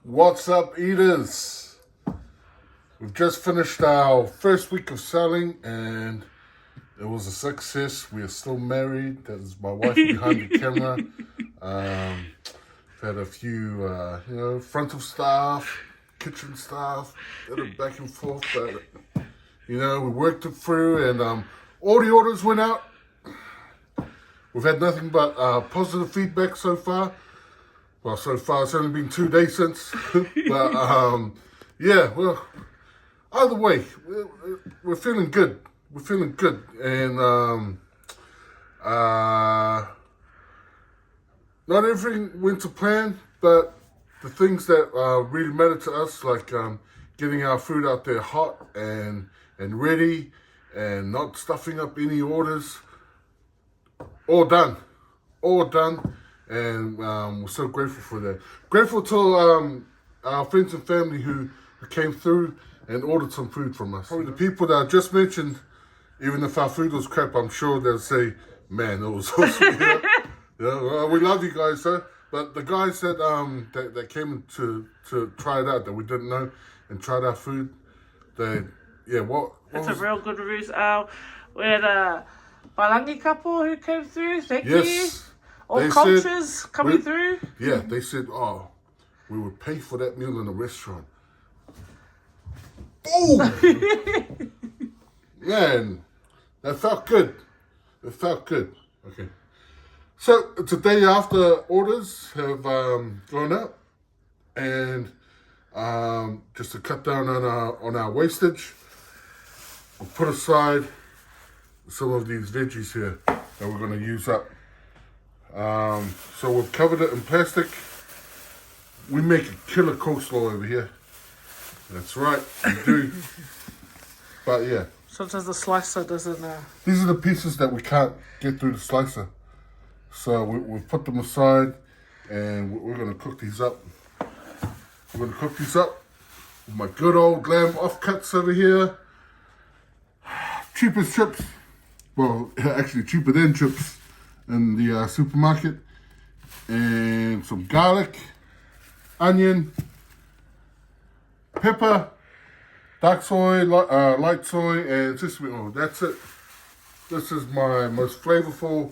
What's up, eaters? We've just finished our first week of selling and it was a success. We are still married. That is my wife behind the camera. We've had a few, front of staff, kitchen staff, back and forth. But, we worked it through and all the orders went out. We've had nothing but positive feedback so far. Well, so far it's only been 2 days since, but well, either way, we're feeling good. We're feeling good, and not everything went to plan, but the things that really matter to us, like getting our food out there hot and ready, and not stuffing up any orders, all done. And we're so grateful for that. Grateful to our friends and family who came through and ordered some food from us. Probably the people that I just mentioned, even if our food was crap, I'm sure they'll say, man, it was awesome. We love you guys, sir. But the guys that came to try it out, that we didn't know, and tried our food, That's a real good reviews. We had a Balangi couple who came through. Thank you. All cultures coming through. Yeah, they said, we would pay for that meal in a restaurant. Boom! Man, that felt good. It felt good. Okay. So, today after orders have gone out, and just to cut down on our wastage, we'll put aside some of these veggies here that we're going to use up. So we've covered it in plastic. We make a killer coleslaw over here. That's right, we do. But yeah. Sometimes the slicer doesn't... These are the pieces that we can't get through the slicer. So we've put them aside and we're going to cook these up. We're going to cook these up with my good old glam offcuts over here. Cheap as chips. Well, actually cheaper than chips in the supermarket, and some garlic, onion, pepper, dark soy, light soy, and sesame oil. That's it. This is my most flavorful,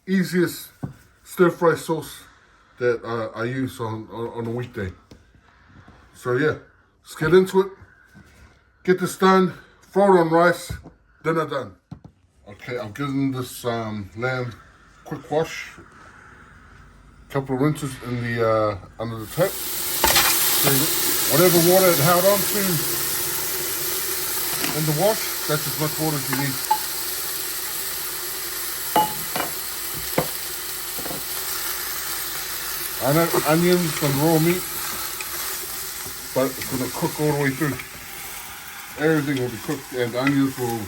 easiest stir-fry sauce that I use on a weekday. So yeah, let's get into it. Get this done, throw it on rice, dinner done. Okay, I've given this lamb quick wash, couple of rinses in the under the tap. So whatever water it held on to in the wash, that's as much water as you need. I know onions and raw meat, but it's going to cook all the way through. Everything will be cooked, and the onions will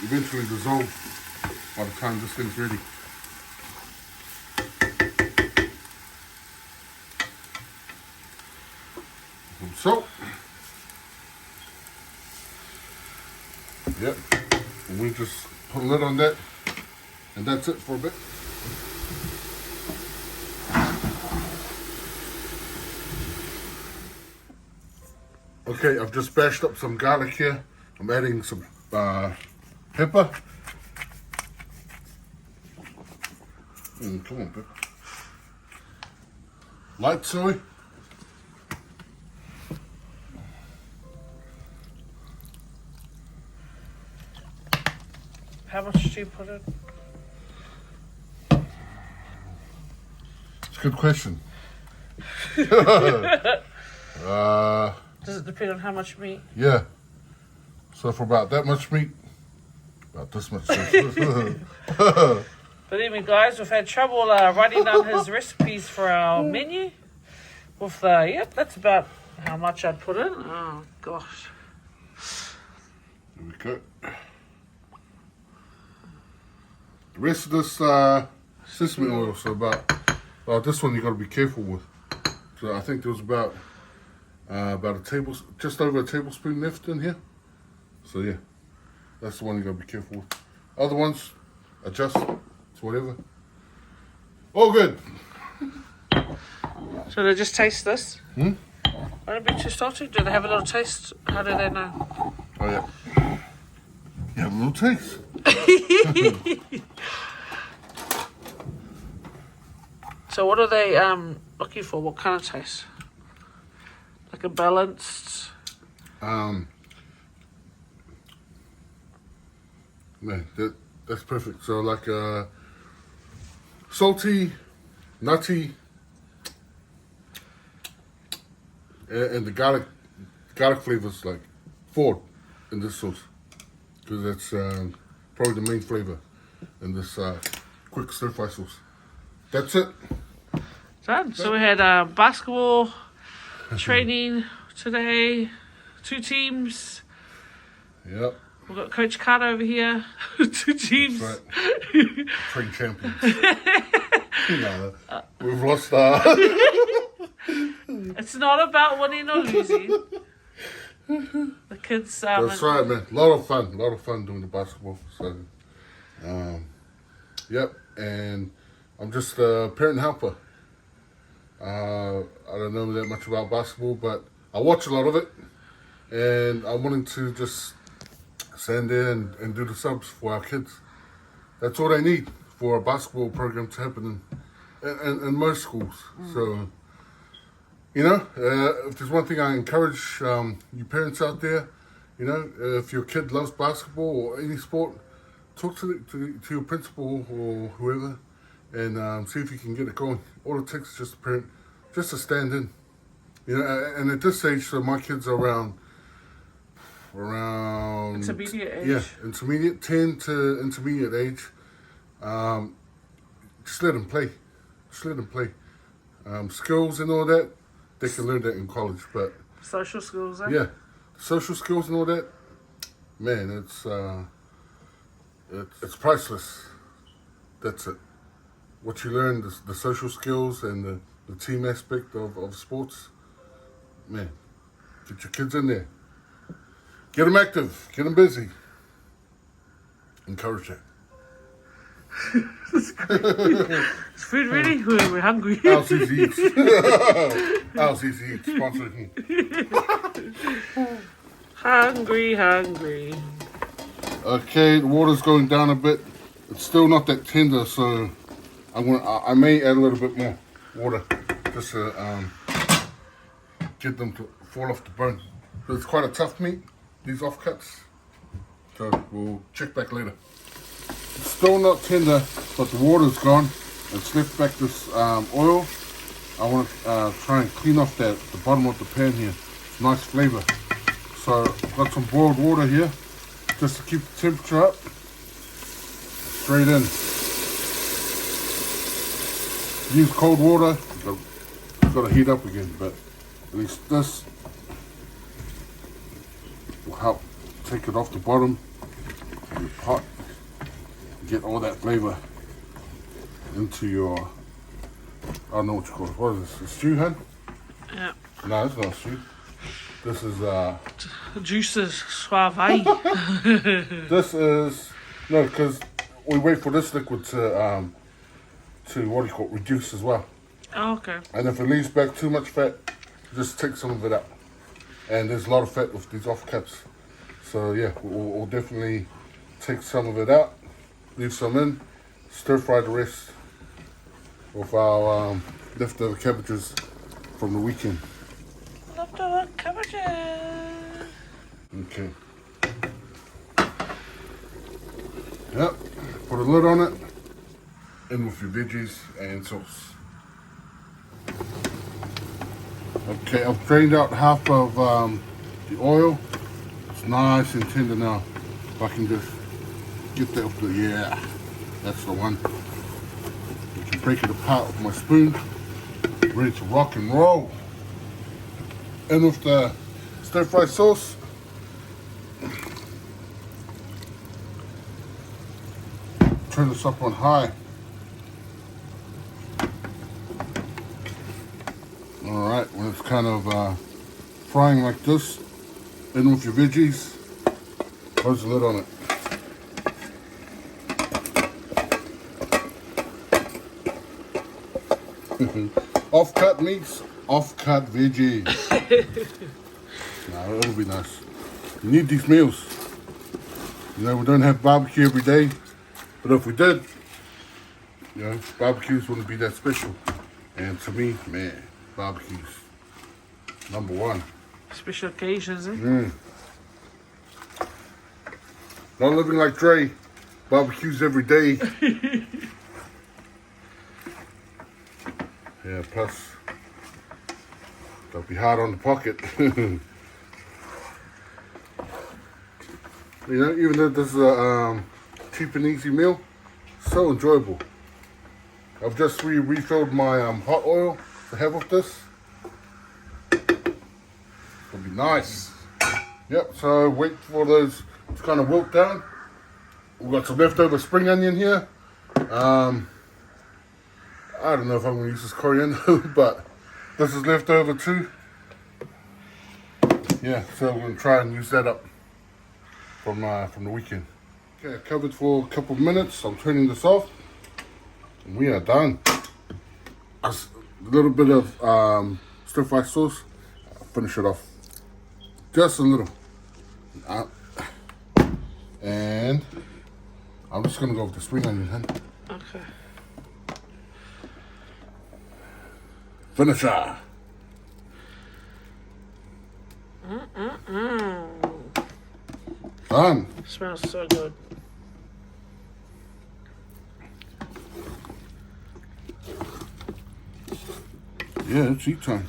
eventually dissolve by the time this thing's ready. Some salt. Yep. And we just put a lid on that, and that's it for a bit. Okay, I've just bashed up some garlic here. I'm adding some pepper. Come on, pepper. Light soy. How much do you put in? It's a good question. Does it depend on how much meat? Yeah. So for about that much meat, about this much. Believe me, guys, we've had trouble writing down his recipes for our menu. With that's about how much I'd put in. Oh gosh. There we go. The rest of this sesame oil, so this one you got to be careful with. So I think there was about just over a tablespoon left in here. So yeah, that's the one you got to be careful with. Other ones, adjust to whatever. All good. So they just taste this? Hmm? Won't it be too salty? Do they have a little taste? How do they know? Oh yeah. You have a little taste. So what are they looking for? What kind of taste? Like a balanced? Man, that's perfect. So like salty, nutty, and the garlic flavors like forward in this sauce because that's probably the main flavor in this quick stir fry sauce. That's it. Done. So we had basketball training today. 2 teams. Yep. We've got Coach Carter over here. 2 teams. That's right. Train champions. We've lost It's not about winning or losing. The kids. That's right, man. A lot of fun doing the basketball. So, yep. And I'm just a parent helper. I don't know that much about basketball, but I watch a lot of it, and I'm wanting to just stand there and do the subs for our kids. That's all they need for a basketball program to happen in most schools. So, you know, if there's one thing I encourage you parents out there, you know, if your kid loves basketball or any sport, talk to your principal or whoever and see if you can get it going. All it takes is just a parent, just to stand in. You know, and at this age, so my kids are around Intermediate age. Yeah, intermediate, 10 to intermediate age. Just let them play. Skills and all that, they can learn that in college. But Social skills, eh? yeah, social skills and all that, man, it's priceless. That's it. What you learn, the social skills and the team aspect of sports, man, get your kids in there. Get them active. Get them busy. Encourage that. Is food ready? We're hungry. LCC Eats. LCC Eats. Sponsoring me. Hungry. Okay, the water's going down a bit. It's still not that tender, so I may add a little bit more water just to get them to fall off the bone. So it's quite a tough meat, these offcuts. So we'll check back later. It's still not tender, but the water's gone. Let's lift back this oil. I want to try and clean off the bottom of the pan here. It's nice flavor. So I've got some boiled water here, just to keep the temperature up. Straight in. Use cold water. You've got to heat up again, but at least this will help take it off the bottom of your pot. Get all that flavor into your, I don't know what you call it. What is this? A stew, hun? Yeah. No, it's not a stew. This is Juices suave. this is no, because we wait for this liquid to what do you call it, reduce as well. Oh, okay. And if it leaves back too much fat, just take some of it out. And there's a lot of fat with these offcuts. So yeah, we'll definitely take some of it out, leave some in, stir fry the rest with our leftover cabbages from the weekend. Leftover cabbages. Okay. Yep. Put a lid on it. In with your veggies and sauce. Okay, I've drained out half of the oil. It's nice and tender now. If I can just get that up there, yeah, that's the one. You can break it apart with my spoon. Ready to rock and roll. In with the stir fry sauce. Turn this up on high. All right, when it's kind of frying like this, in with your veggies, close the lid on it. Off-cut meats, off-cut veggies. No, it'll be nice. You need these meals. You know, we don't have barbecue every day, but if we did, you know, barbecues wouldn't be that special. And to me, man, barbecues, number one. Special occasions, eh? Not living like Dre, barbecues every day. Yeah, plus, they'll be hard on the pocket. You know, even though this is a cheap and easy meal, so enjoyable. I've just refilled my hot oil to have with this. It'll be nice. Yep, so wait for those to kind of wilt down. We've got some leftover spring onion here. I don't know if I'm going to use this coriander, but this is leftover too. Yeah, so we're going to try and use that up from the weekend. Okay, covered for a couple of minutes. I'm turning this off, and we are done. A little bit of stir-fry sauce. I'll finish it off, just a little. And I'm just gonna go with the spring onion, hun. Okay. Finisher. Done. Smells so good. Yeah, it's eat time.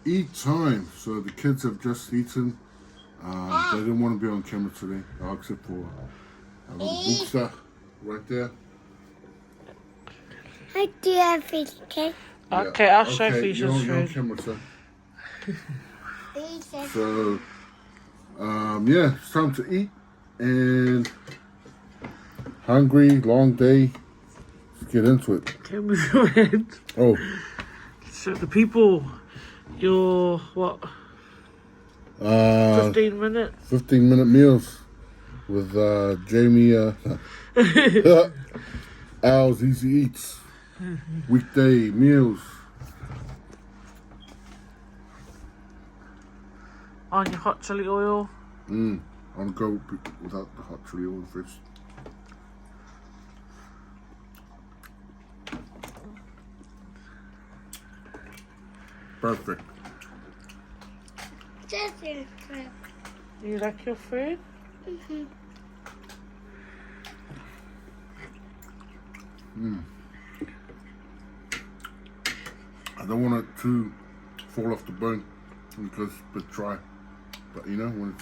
Eat time. So the kids have just eaten. They didn't want to be on camera today, except for a little bookster right there. I do have fish cake. Okay, Yeah. I'll show Fisher's you're on food. camera, sir. So, yeah, it's time to eat. And hungry, long day. Let's get into it. Okay, move your head. Oh, So the people, your what? 15 minutes. 15-minute meals with Jamie. Al's Easy Eats. Weekday meals. On your hot chili oil. I'm gonna go without the hot chili oil first. Perfect. Just in front. You like your food? I don't want it to fall off the bone because it's a bit dry. But you know, when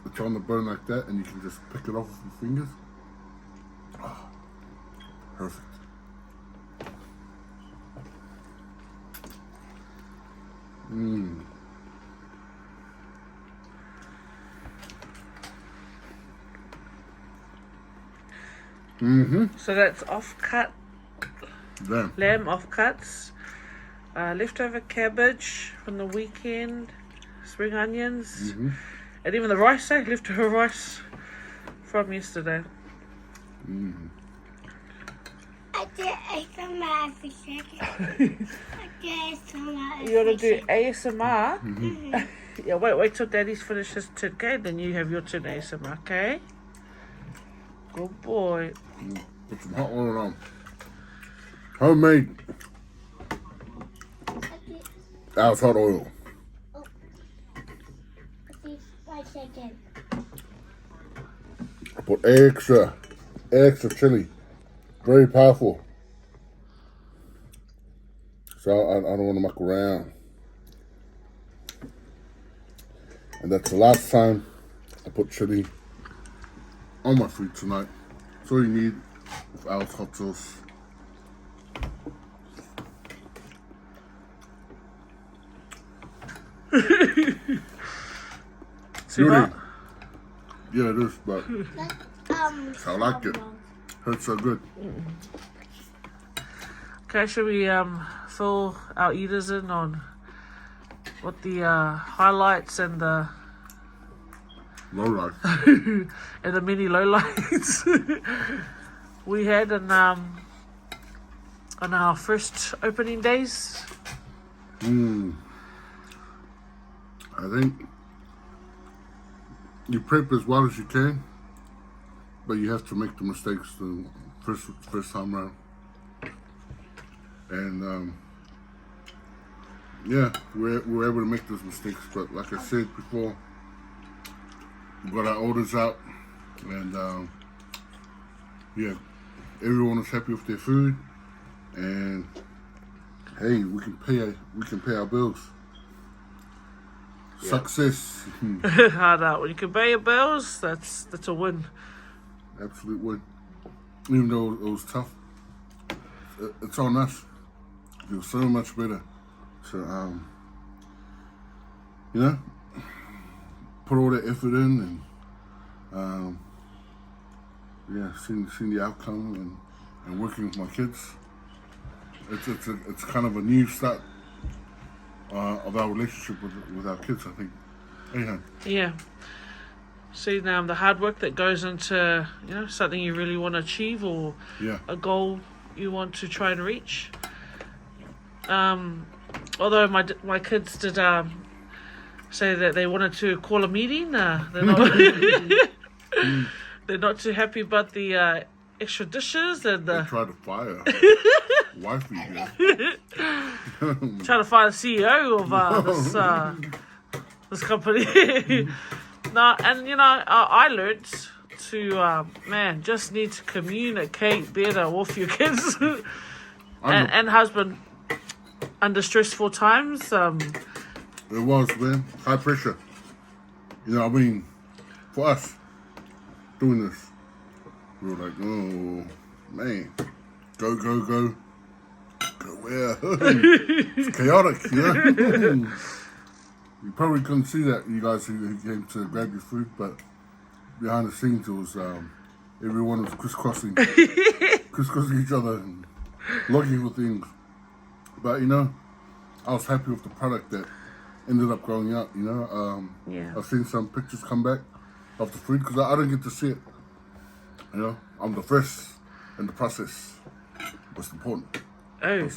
it's on the bone like that and you can just pick it off with your fingers. Oh, perfect. So that's off-cut Damn. lamb off-cuts, leftover cabbage from the weekend, spring onions, and even the rice, leftover rice from yesterday. I did ASMR every second. I did ASMR You want to do ASMR? Yeah, wait till Daddy's finished his tin, okay? Then you have your tin ASMR, okay? Good boy. Put some hot oil on. Homemade. Al's hot oil. 5 seconds. I put extra chili. Very powerful. So I don't want to muck around. And that's the last time I put chili on my food tonight. That's all you need with Al's hot sauce. See that? Yeah, it is, but I like it. It's so good. Okay, should we fill our eaters in on what the highlights and the Low life. And the many lowlights we had on our first opening days. I think you prep as well as you can, but you have to make the mistakes the first time around. And yeah, we're able to make those mistakes. But like I said before, we got our orders out, and yeah, everyone was happy with their food, and hey, we can pay our bills. Yep. Success. Hard out. When you can pay your bills, that's a win. Absolute win. Even though it was tough, it's on us. It was so much better to, you know, put all that effort in and, yeah, seeing the outcome and working with my kids. It's kind of a new start of our relationship with our kids, I think. Anyhow. Yeah. See the hard work that goes into something you really want to achieve, or a goal you want to try and reach. Although my kids did say that they wanted to call a meeting, they're not they're not too happy about the extra dishes and they tried to fire wifey here. Trying to fire the CEO of this company. No, and I learned to just need to communicate better with your kids and husband under stressful times. It was, man, high pressure. I mean, for us doing this, we were like, oh man, go where? It's chaotic, You probably couldn't see that, you guys who came to grab your food, but behind the scenes it was everyone was crisscrossing each other and looking for things. But I was happy with the product that ended up going out. I've seen some pictures come back of the food because I didn't get to see it. I'm the first in the process. What's important? Oh.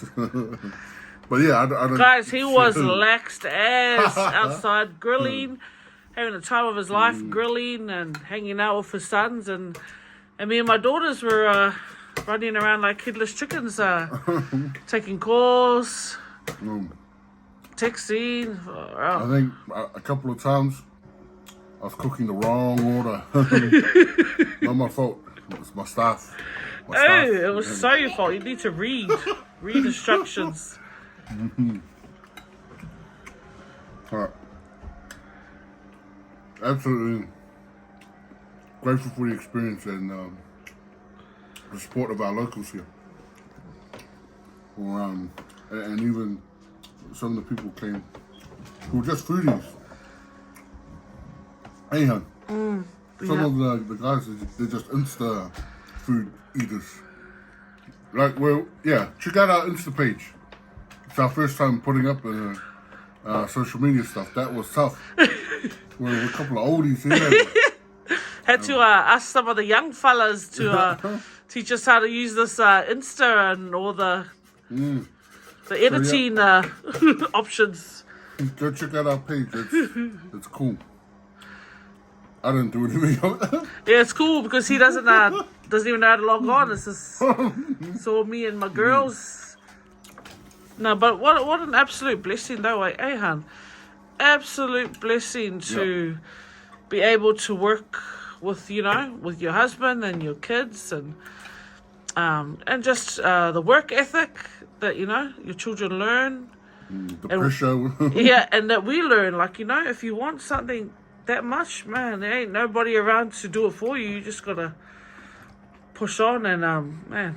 But yeah, I don't. Guys, he was laxed as outside grilling, having the time of his life, grilling and hanging out with his sons, and me and my daughters were running around like headless chickens, taking calls, texting. I think a couple of times I was cooking the wrong order. Not my fault. It was my staff. It was so your fault. You need to read instructions. All right. Absolutely grateful for the experience and the support of our locals here. And even some of the people came who were just foodies. Anyhow, some of the guys, they're just Insta food eaters. Like, well, yeah, check out our Insta page. It's our first time putting up social media stuff. That was tough. We're a couple of oldies here. Had to ask some of the young fellas to teach us how to use this Insta and all the editing options. Go check out our page. It's cool. I didn't do anything. Yeah, it's cool because he doesn't even know how to log on. It's just all me and my girls. No, but what an absolute blessing though, eh, Han? Absolute blessing to be able to work with with your husband and your kids and just the work ethic that your children learn. The pressure. Yeah, and that we learn. Like if you want something that much, man, there ain't nobody around to do it for you. You just gotta push on and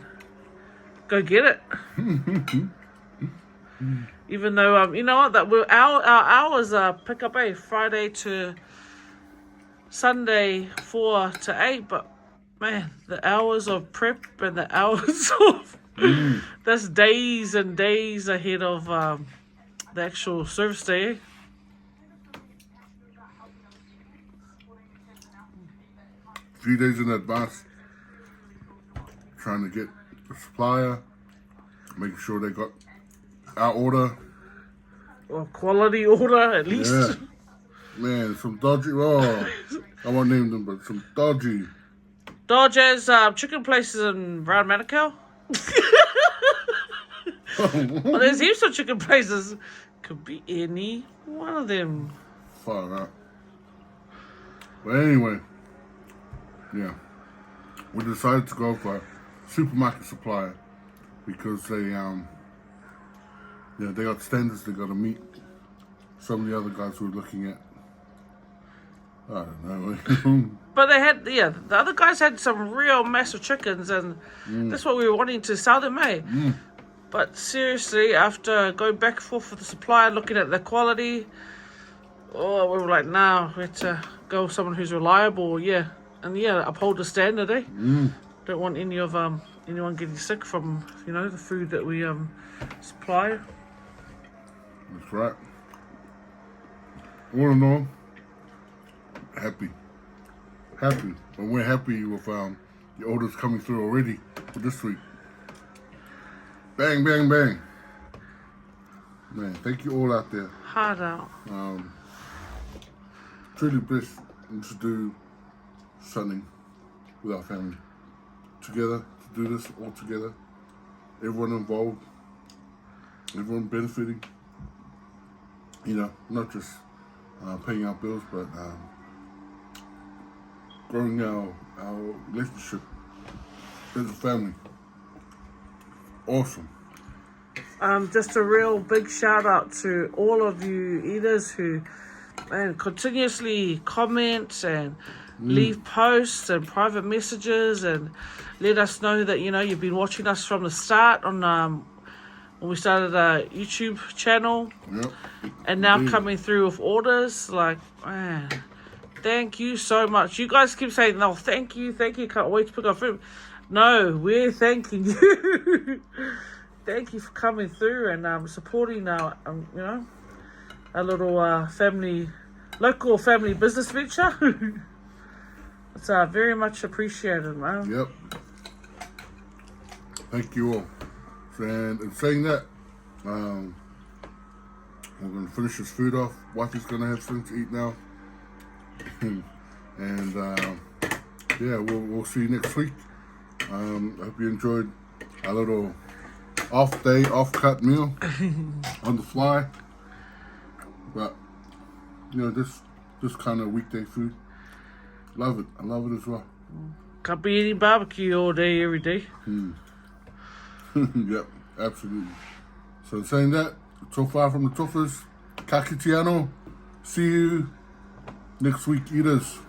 go get it. Even though you know what, that our hours pick up Friday to Sunday 4 to 8, but man, the hours of prep and the hours of that's days and days ahead of the actual service day. a few days in advance, trying to get the supplier, making sure they got our order. Or quality order, at least. Yeah. Man, some dodgy, I won't name them, but some dodgy. Dodgers, chicken places in around Manukau. Well, there's heaps of chicken places. Could be any one of them. Far out. But anyway, yeah. We decided to go for a supermarket supplier because they got standards they gotta meet. Some of the other guys we were looking at, I don't know. But they had, the other guys had some real massive chickens, and that's what we were wanting to sell them, eh? But seriously, after going back and forth with the supplier, looking at the quality, we were like, nah, we had to go with someone who's reliable, and uphold the standard, eh? Don't want any of anyone getting sick from, the food that we supply. That's right. All in all, happy. And we're happy with the orders coming through already for this week. Bang, bang, bang. Man, thank you all out there. Hard out. Truly blessed to do something with our family. Together, to do this all together. Everyone involved. Everyone benefiting. Not just paying our bills, but growing our relationship as a family. Awesome. Just a real big shout out to all of you eaters who continuously comment and leave posts and private messages and let us know that you've been watching us from the start on when we started a YouTube channel. Yep. And now coming through with orders. Like, man, thank you so much. You guys keep saying, no, thank you, can't wait to pick up food. No, we're thanking you. Thank you for coming through and supporting our, our little local family business venture. It's very much appreciated, man. Yep. Thank you all. And in saying that, we're going to finish this food off. Wifey's going to have something to eat now. And we'll see you next week. I hope you enjoyed our little off-cut meal on the fly. But, this kind of weekday food. Love it. I love it as well. Can't be eating barbecue all day, every day. Yep, absolutely. So saying that, so far from the Toffers, Kakitiano. See you next week, eaters.